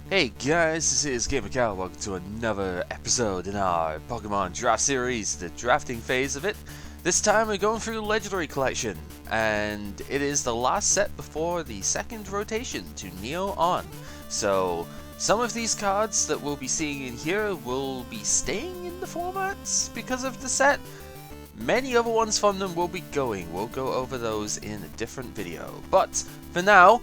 Hey guys, this is Gamer Cow. Welcome to another episode in our Pokemon draft series, the drafting phase of it. This time we're going through Legendary Collection, and it is the last set before the second rotation to Neo on. So some of these cards that we'll be seeing in here will be staying in the formats because of the set. Many other ones from them will be going. We'll go over those in a different video. But for now,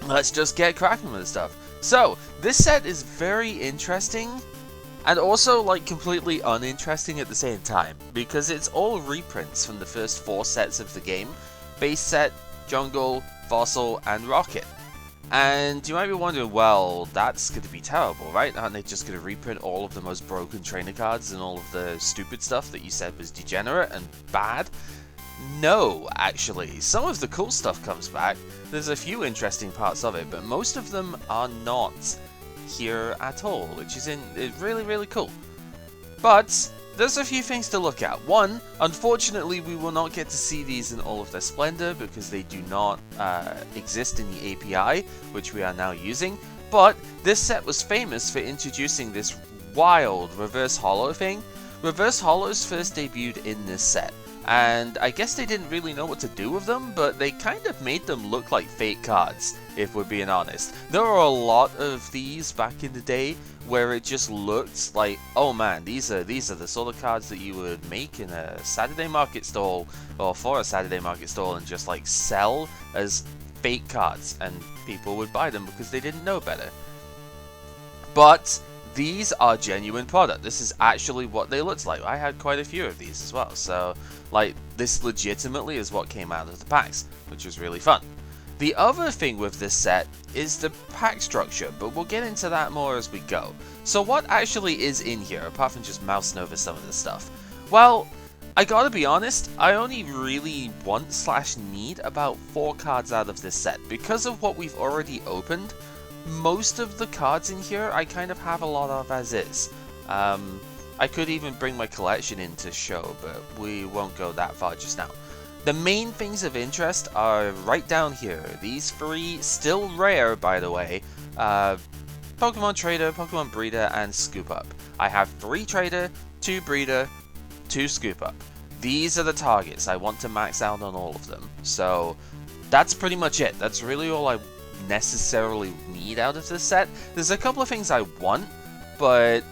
let's just get cracking with the stuff. So, this set is very interesting, and also like completely uninteresting at the same time, because it's all reprints from the first 4 sets of the game: Base Set, Jungle, Fossil, and Rocket. And you might be wondering, well, that's going to be terrible, right? Aren't they just going to reprint all of the most broken trainer cards and all of the stupid stuff that you said was degenerate and bad? No, actually. Some of the cool stuff comes back. There's a few interesting parts of it, but most of them are not here at all, which is really cool. But there's a few things to look at. One, unfortunately, we will not get to see these in all of their splendor because they do not exist in the API, which we are now using. But this set was famous for introducing this wild reverse holo thing. Reverse holos first debuted in this set, and I guess they didn't really know what to do with them, but they kind of made them look like fake cards, if we're being honest. There were a lot of these back in the day where it just looked like, oh man, these are the sort of cards that you would make in a Saturday market stall, or for a Saturday market stall, and just like sell as fake cards, and people would buy them because they didn't know better. But these are genuine product. This is actually what they looked like. I had quite a few of these as well, so like this legitimately is what came out of the packs, which was really fun. The other thing with this set is the pack structure, but we'll get into that more as we go. So what actually is in here, apart from just mousing over some of this stuff? Well, I gotta be honest, I only really want/need about 4 cards out of this set. Because of what we've already opened, most of the cards in here I kind of have a lot of as is. I could even bring my collection in to show, but we won't go that far just now. The main things of interest are right down here. These 3, still rare by the way, Pokemon Trader, Pokemon Breeder, and Scoop Up. I have 3 Trader, 2 Breeder, 2 Scoop Up. These are the targets. I want to max out on all of them. So that's pretty much it. That's really all I necessarily need out of this set. There's a couple of things I want, but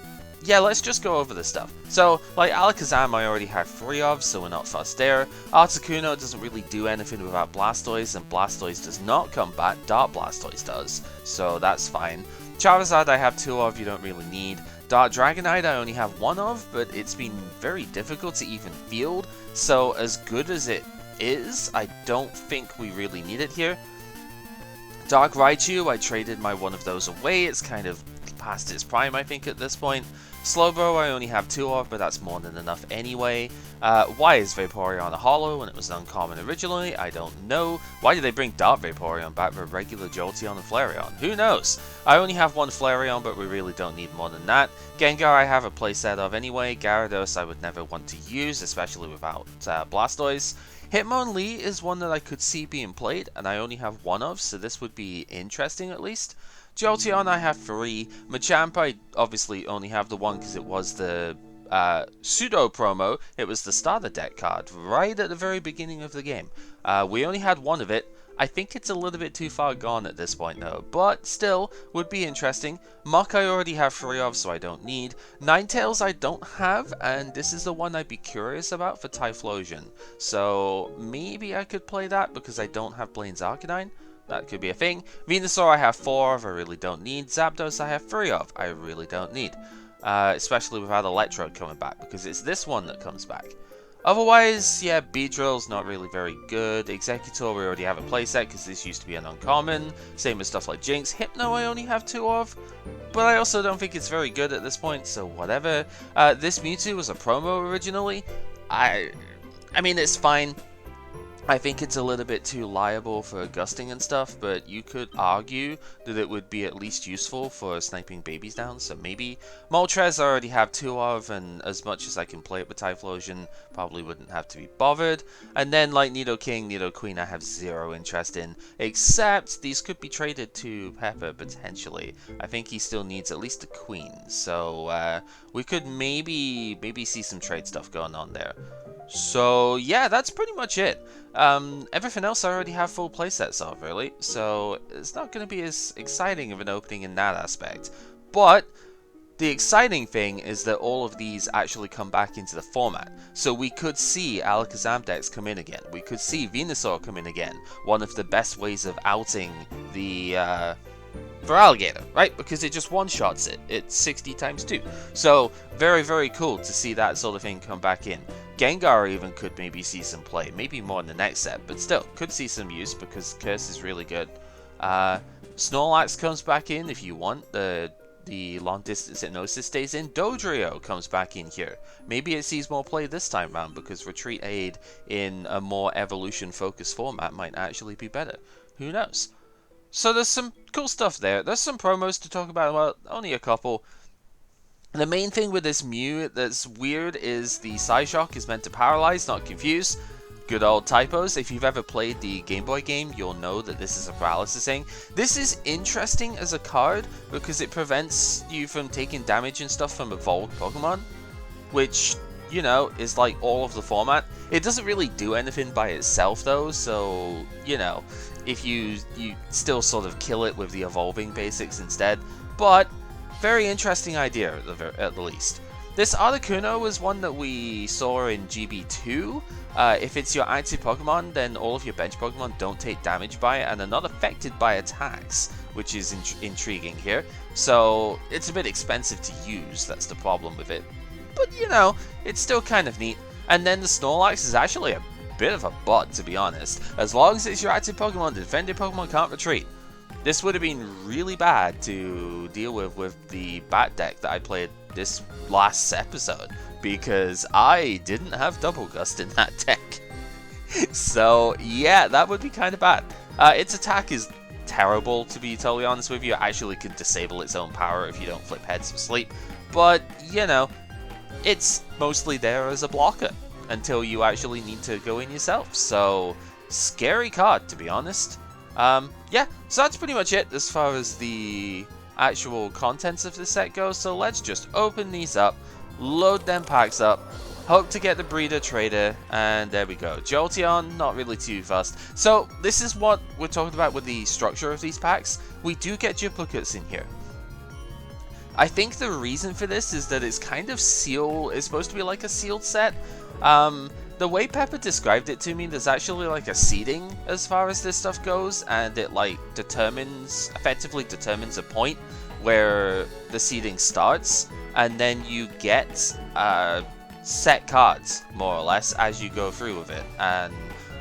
yeah, let's just go over this stuff. So, like Alakazam I already have 3 of, so we're not fussed there. Articuno doesn't really do anything without Blastoise, and Blastoise does not come back, Dark Blastoise does, so that's fine. Charizard I have 2 of, you don't really need. Dark Dragonite I only have 1 of, but it's been very difficult to even field, so as good as it is, I don't think we really need it here. Dark Raichu, I traded my one of those away, it's kind of past its prime I think at this point. Slowbro I only have 2 of, but that's more than enough anyway. Why is Vaporeon a holo when it was an uncommon originally? I don't know. Why did they bring Dark Vaporeon back for regular Jolteon and Flareon? Who knows? I only have 1 Flareon, but we really don't need more than that. Gengar I have a playset of anyway. Gyarados I would never want to use, especially without Blastoise. Hitmonlee is one that I could see being played, and I only have 1 of, so this would be interesting at least. Jolteon I have 3. Machamp I obviously only have the 1 because it was the pseudo promo. It was the starter deck card right at the very beginning of the game. We only had 1 of it. I think it's a little bit too far gone at this point though, but still would be interesting. Muk I already have 3 of, so I don't need. Ninetales I don't have, and this is the one I'd be curious about for Typhlosion. So maybe I could play that because I don't have Blaine's Arcanine. That could be a thing. Venusaur I have 4 of, I really don't need. Zapdos I have 3 of, I really don't need. Especially without Electrode coming back, because it's this one that comes back. Otherwise, yeah, Beedrill's not really very good. Executor we already have a playset because this used to be an uncommon. Same with stuff like Jinx. Hypno I only have 2 of, but I also don't think it's very good at this point, so whatever. This Mewtwo was a promo originally. I mean, it's fine. I think it's a little bit too liable for gusting and stuff, but you could argue that it would be at least useful for sniping babies down, so maybe. Moltres I already have 2 of, and as much as I can play it with Typhlosion, probably wouldn't have to be bothered. And then like Nidoking, Nidoqueen I have 0 interest in, except these could be traded to Pepper potentially. I think he still needs at least a Queen, so we could maybe see some trade stuff going on there. So yeah, that's pretty much it. Everything else I already have full playsets of, really, so it's not going to be as exciting of an opening in that aspect. But the exciting thing is that all of these actually come back into the format. So we could see Alakazam decks come in again. We could see Venusaur come in again. One of the best ways of outing the Feraligatr, right? Because it just one-shots it. It's 60 times 2. So very, very cool to see that sort of thing come back in. Gengar even could maybe see some play. Maybe more in the next set, but still, could see some use because Curse is really good. Snorlax comes back in if you want. The long distance hypnosis stays in. Dodrio comes back in here. Maybe it sees more play this time round because Retreat Aid in a more evolution focused format might actually be better. Who knows? So there's some cool stuff there. There's some promos to talk about, well, only a couple. The main thing with this Mew that's weird is the Psyshock is meant to paralyze, not confuse. Good old typos. If you've ever played the Game Boy game, you'll know that this is a paralysis thing. This is interesting as a card because it prevents you from taking damage and stuff from evolved Pokemon, which, you know, is like all of the format. It doesn't really do anything by itself though, so, you know, if you still sort of kill it with the evolving basics instead. But very interesting idea at the least. This Articuno was one that we saw in GB2. If it's your active Pokemon, then all of your bench Pokemon don't take damage by it and are not affected by attacks, which is intriguing here. So it's a bit expensive to use, that's the problem with it. But you know, it's still kind of neat. And then the Snorlax is actually a bit of a butt, to be honest. As long as it's your active Pokemon, the defending Pokemon can't retreat. This would have been really bad to deal with the Bat deck that I played this last episode, because I didn't have Double Gust in that deck. So yeah, that would be kind of bad. Its attack is terrible, to be totally honest with you. It actually can disable its own power if you don't flip heads of sleep. But, you know, it's mostly there as a blocker until you actually need to go in yourself. So, scary card, to be honest. Yeah, so that's pretty much it as far as the actual contents of the set goes. So let's just open these up, load them packs up, hope to get the Breeder Trader, and there we go. Jolteon, not really too fast. So this is what we're talking about with the structure of these packs. We do get duplicates in here. I think the reason for this is that it's kind of sealed. It's supposed to be like a sealed set. The way Pepper described it to me, there's actually like a seeding as far as this stuff goes, and it like effectively determines a point where the seeding starts, and then you get set cards more or less as you go through with it, and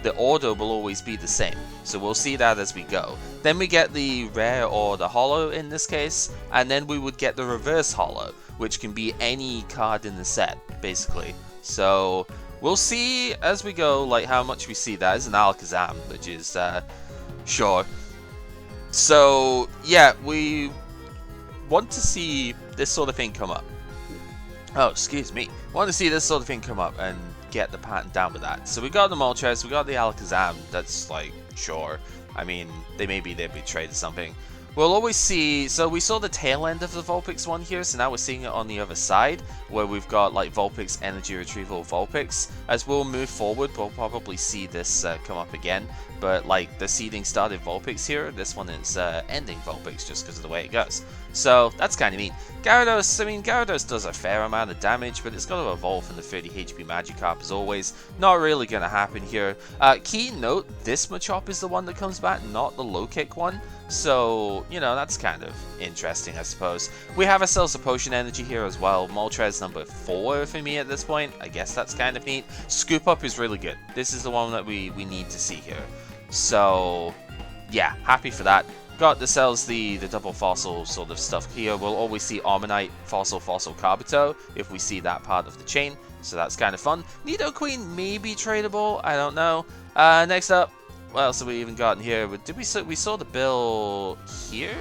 the order will always be the same. So we'll see that as we go. Then we get the rare or the holo in this case, and then we would get the reverse holo, which can be any card in the set basically. So we'll see as we go, like how much we see. That is an Alakazam, which is sure. So yeah, we want to see this sort of thing come up. Oh, excuse me. Want to see this sort of thing come up and get the pattern down with that. So we got the Moltres, we got the Alakazam. That's like sure. I mean, they'd be traded something. We'll always see, so we saw the tail end of the Vulpix one here, so now we're seeing it on the other side, where we've got like Vulpix Energy Retrieval Vulpix. As we'll move forward, we'll probably see this come up again, but like the seeding started Vulpix here, this one is ending Vulpix just because of the way it goes. So that's kind of neat. Gyarados, I mean, Gyarados does a fair amount of damage, but it's got to evolve from the 30 HP Magikarp as always. Not really going to happen here. Key note, this Machop is the one that comes back, not the low kick one. So, you know, that's kind of interesting, I suppose. We have ourselves a Potion Energy here as well. Moltres number 4 for me at this point. I guess that's kind of neat. Scoop Up is really good. This is the one that we need to see here. So, yeah, happy for that. got that sells the double fossil sort of stuff here. We'll always see Ammonite, fossil, Kabuto if we see that part of the chain. So that's kind of fun. Nidoqueen may be tradable. I don't know. Next up, what else have we even gotten here? We saw the bill here?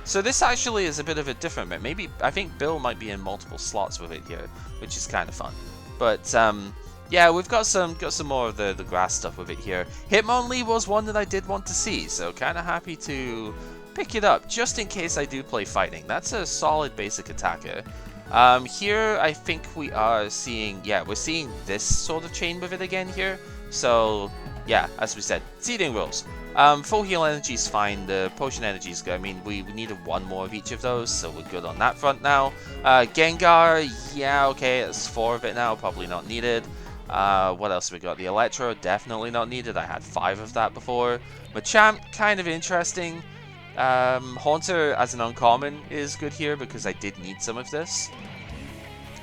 So this actually is a bit of a different bit. Maybe I think Bill might be in multiple slots with it here, which is kind of fun. But yeah, we've got some more of the grass stuff with it here. Hitmonlee was one that I did want to see, so kind of happy to pick it up just in case I do play fighting. That's a solid basic attacker. Here I think we are seeing, yeah, we're seeing this sort of chain with it again here. So yeah, as we said, seeding rules. Full heal energy is fine, the potion energy is good. I mean, we needed one more of each of those, so we're good on that front now. Gengar, yeah, okay, it's 4 of it now, probably not needed. What else we got? The Electro, definitely not needed, I had 5 of that before. Machamp, kind of interesting. Haunter as an uncommon is good here because I did need some of this.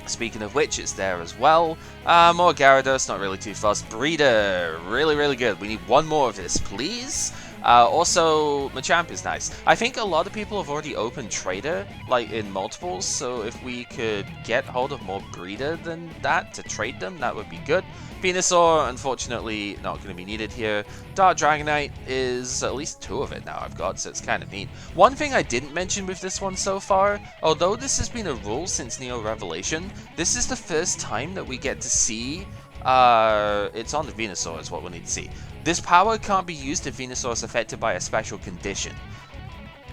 Speaking of which, it's there as well. More Gyarados, not really too fast. Breeder, really, really good. We need one more of this, please. Also, Machamp is nice. I think a lot of people have already opened Trader, like in multiples, so if we could get hold of more Breeder than that to trade them, that would be good. Venusaur, unfortunately, not going to be needed here. Dark Dragonite is at least 2 of it now I've got, so it's kind of neat. One thing I didn't mention with this one so far, although this has been a rule since Neo Revelation, this is the first time that we get to see, it's on the Venusaur is what we need to see. This power can't be used if Venusaur is affected by a special condition.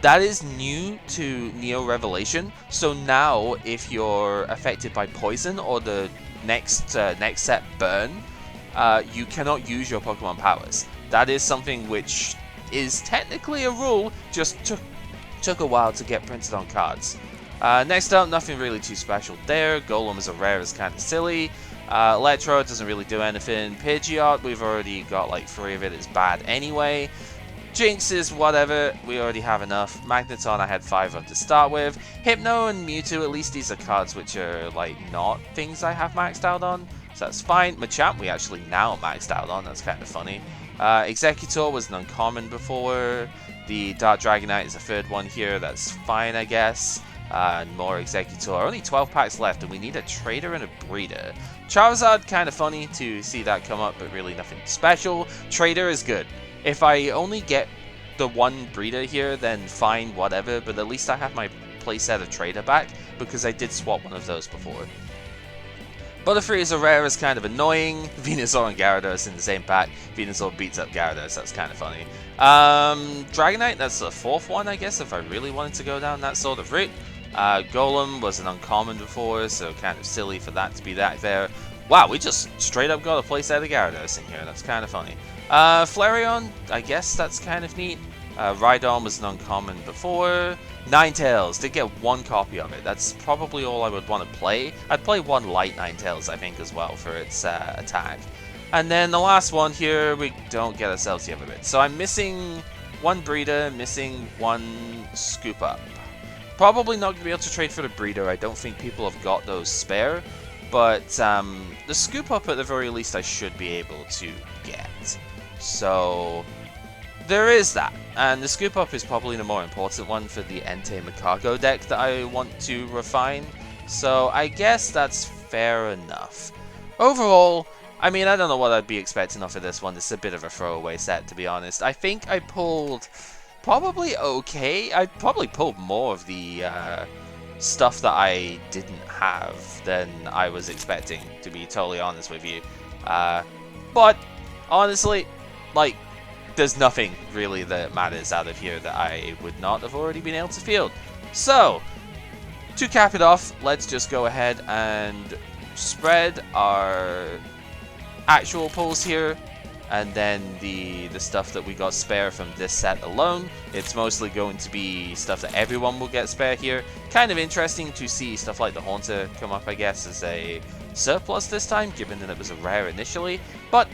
That is new to Neo Revelation, so now if you're affected by poison or the next set burn, you cannot use your Pokemon powers. That is something which is technically a rule, just took a while to get printed on cards. Next up, nothing really too special there. Golem as a rare is kind of silly. Electro doesn't really do anything. Pidgeot, we've already got like 3 of it, it's bad anyway. Jinx is whatever, we already have enough. Magneton I had 5 of to start with. Hypno and Mewtwo, at least these are cards which are like not things I have maxed out on, so that's fine. Machamp we actually now maxed out on, that's kind of funny. Executor was an uncommon before. The Dark Dragonite is a 3rd one here, that's fine I guess. And more Executor. Only 12 packs left and we need a Trader and a Breeder. Charizard, kind of funny to see that come up, but really nothing special. Trader is good. If I only get the one Breeder here, then fine, whatever, but at least I have my playset of Trader back, because I did swap one of those before. Butterfree is a rare is kind of annoying. Venusaur and Gyarados in the same pack. Venusaur beats up Gyarados, that's kind of funny. Dragonite, that's the 4th one, I guess, if I really wanted to go down that sort of route. Golem was an uncommon before, so kind of silly for that to be that there. Wow, we just straight up got a playset of Gyarados in here, that's kind of funny. Flareon, I guess that's kind of neat. Rhydon was an uncommon before. Ninetales, did get 1 copy of it. That's probably all I would want to play. I'd play 1 light Ninetales, I think, as well for its attack. And then the last one here, we don't get ourselves the other bit. So I'm missing 1 Breeder, missing 1 Scoop Up. Probably not going to be able to trade for the Breeder. I don't think people have got those spare. But the Scoop Up at the very least I should be able to get. So there is that, and the Scoop Up is probably the more important one for the Entei Makago deck that I want to refine, so I guess that's fair enough. Overall, I mean, I don't know what I'd be expecting off of this one. It's a bit of a throwaway set, to be honest. I think I pulled probably okay. I probably pulled more of the stuff that I didn't have than I was expecting, to be totally honest with you. But honestly, like, there's nothing really that matters out of here that I would not have already been able to field. So, to cap it off, let's just go ahead and spread our actual pulls here, and then the stuff that we got spare from this set alone. It's mostly going to be stuff that everyone will get spare here. Kind of interesting to see stuff like the Haunter come up, I guess, as a surplus this time, given that it was a rare initially. But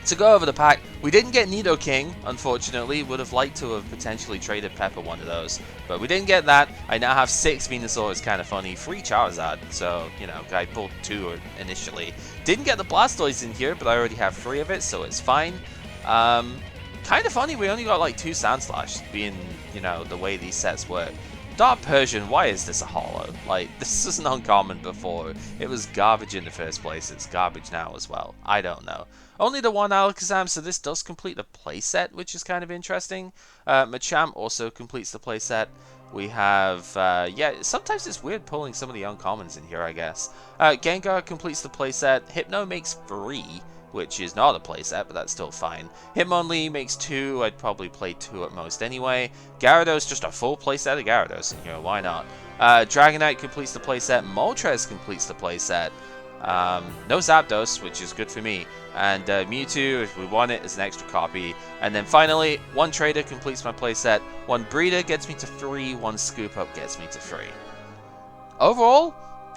to go over the pack, we didn't get Nidoking, unfortunately. Would have liked to have potentially traded Pepper one of those, but we didn't get that. I now have 6 Venusaur, it's kind of funny. 3 Charizard, so, you know, I pulled 2 initially. Didn't get the Blastoise in here, but I already have 3 of it, so it's fine. Kind of funny, we only got like 2 Sandslash, being you know, the way these sets work. Dark Persian, why is this a holo? Like, this is an uncommon before. It was garbage in the first place, it's garbage now as well. I don't know. Only the one Alakazam, so this does complete the playset, which is kind of interesting. Machamp also completes the playset. We have, yeah, sometimes it's weird pulling some of the uncommons in here, I guess. Gengar completes the playset. Hypno makes 3, which is not a playset, but that's still fine. Hitmonlee makes 2. I'd probably play 2 at most anyway. Gyarados, just a full playset of Gyarados in here, why not? Dragonite completes the playset. Moltres completes the playset. No Zapdos, which is good for me. And Mewtwo, if we want it, is an extra copy. And then finally, 1 Trader completes my playset. 1 Breeder gets me to 3. 1 Scoop Up gets me to 3. Overall,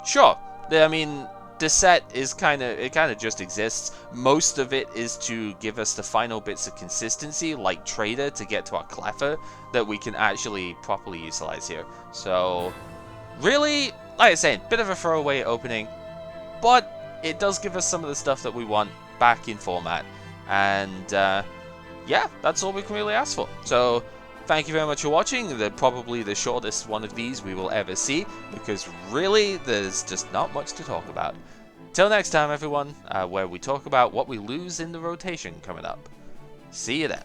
sure. I mean, the set is kind of just exists. Most of it is to give us the final bits of consistency, like Trader, to get to our Cleffa, that we can actually properly utilize here. So, really, like I said, bit of a throwaway opening, but it does give us some of the stuff that we want back in format. And, yeah, that's all we can really ask for. So, thank you very much for watching. Probably the shortest one of these we will ever see, because really, there's just not much to talk about. Till next time, everyone, where we talk about what we lose in the rotation coming up. See you then.